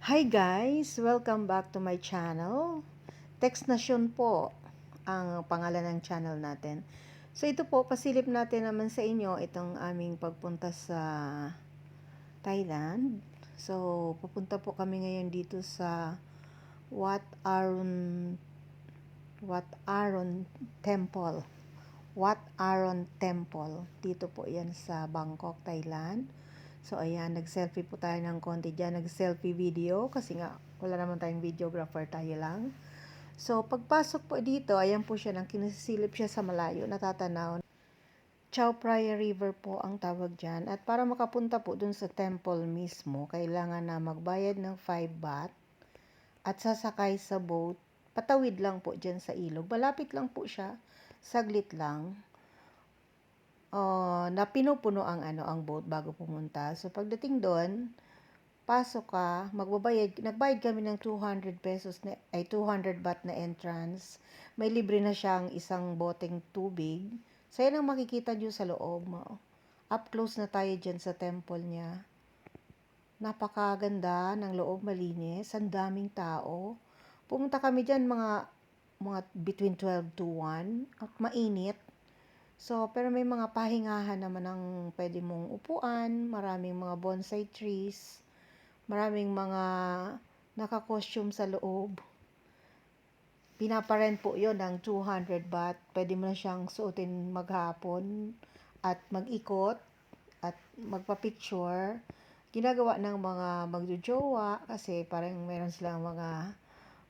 Hi guys! Welcome back to my channel. Text Nation po ang pangalan ng channel natin. So ito po, pasilip natin naman sa inyo itong aming pagpunta sa Thailand. So pupunta po kami ngayon dito sa Wat Arun Temple. Wat Arun Temple. Dito po yan sa Bangkok, Thailand. So, ayan, nag-selfie po tayo ng konti dyan. Nag-selfie video kasi nga, wala naman tayong videographer, tayo lang. So, pagpasok po dito, ayan po siya, nang kinasilip siya sa malayo, natatanaw. Chao Phraya River po ang tawag dyan. At para makapunta po dun sa temple mismo, kailangan na magbayad ng 5 baht at sasakay sa boat. Patawid lang po dyan sa ilog. Malapit lang po siya. Saglit lang. Na pinupuno ang boat bago pumunta. So pagdating doon, pasok ka, nagbayad kami ng 200 pesos 200 baht na entrance. May libre na siyang isang boteng tubig. So yan ang makikita niyo sa loob mo. Up close na tayo diyan sa temple niya. Napakaganda ng loob, malinis, ang daming tao. Pumunta kami diyan mga between 12 to 1 at mainit. So, pero may mga pahingahan naman ang pwede mong upuan, maraming mga bonsai trees, maraming mga naka-costume sa loob. Pinaparent po yon ng 200 baht. Pwede mo na siyang suotin maghapon at mag-ikot at magpa-picture. Ginagawa ng mga magjojowa kasi parang meron silang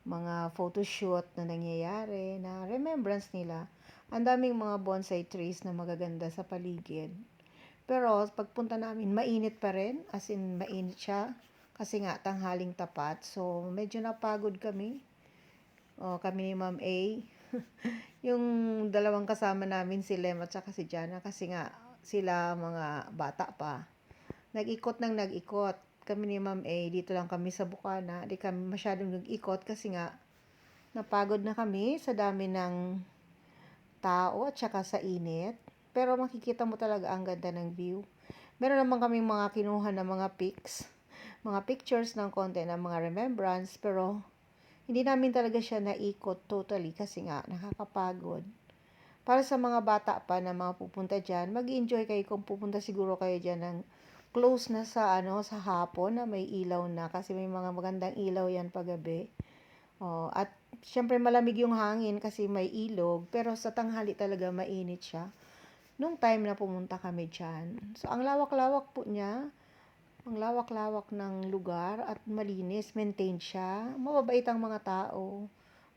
mga photoshoot na nangyayari na remembrance nila. Ang daming mga bonsai trees na magaganda sa paligid. Pero pagpunta namin, mainit pa rin. As in, mainit siya. Kasi nga, tanghaling tapat. So, medyo napagod kami. Kami ni Ma'am A. Yung dalawang kasama namin, si Lem at saka si Jana. Kasi nga, sila mga bata pa. Nag-ikot kami ni Ma'am A, dito lang kami sa Bukana. Di kami masyadong nag-ikot kasi nga, napagod na kami sa dami ng tao at saka sa init. Pero makikita mo talaga ang ganda ng view. Meron naman kaming mga kinuha na mga mga pictures ng konti ng mga remembrance, pero hindi namin talaga siya naikot totally kasi nga nakakapagod. Para sa mga bata pa na mga pupunta dyan, mag-enjoy kayo kung pupunta siguro kayo dyan ng close na sa hapon na may ilaw na kasi may mga magandang ilaw yan paggabi. At syempre malamig yung hangin kasi may ilog, pero sa tanghali talaga mainit siya. Nung time na pumunta kami dyan. So, ang lawak-lawak po niya, ang lawak-lawak ng lugar at malinis, maintained siya. Mababait ang mga tao.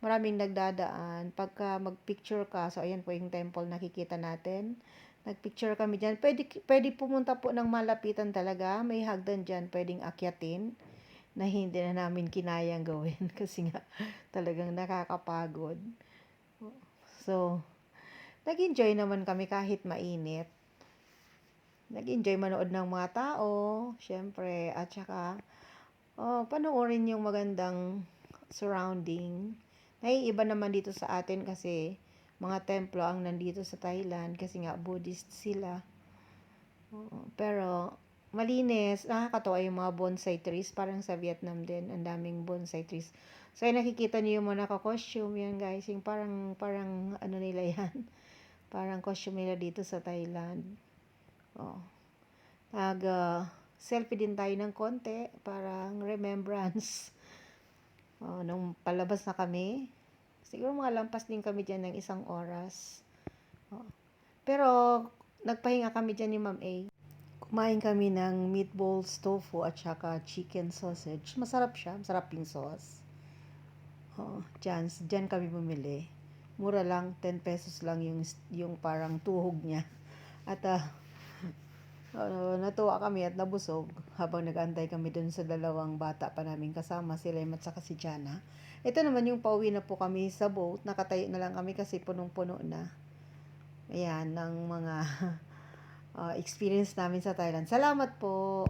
Maraming nagdadaan. Pagka mag-picture ka, so ayan po yung temple nakikita natin. Nag-picture kami dyan. Pwede pumunta po ng malapitan talaga. May hagdan dyan, pwedeng akyatin na hindi na namin kinayang gawin kasi nga talagang nakakapagod. So, nag-enjoy naman kami kahit mainit. Nag-enjoy manood ng mga tao, syempre, at saka panoorin yung magandang surrounding. Naiiba naman dito sa atin kasi mga templo ang nandito sa Thailand kasi nga Buddhist sila. Pero malinis, nakakatawa yung mga bonsai trees, parang sa Vietnam din, ang daming bonsai trees. So, ay nakikita niyo yung mga naka-costume yan, guys, yung parang ano nila yan, parang costume nila dito sa Thailand. Selfie din tayo ng konti, parang remembrance. Nung palabas na kami, siguro mga lampas din kami dyan ng 1 oras. Pero, nagpahinga kami dyan ni Ma'am A. Kumain kami ng meatballs, tofu, at saka chicken sausage. Masarap siya. Masarap yung sauce. Dyan kami bumili. Mura lang, 10 pesos lang yung parang tuhog niya. At natuwa kami at nabusog habang nag-antay kami dun sa dalawang bata pa namin kasama, si Lem at saka si Jana. Ito naman yung pauwi na po kami sa boat. Nakatayo na lang kami kasi punong-puno na. Ayan, ng mga experience namin sa Thailand. Salamat po!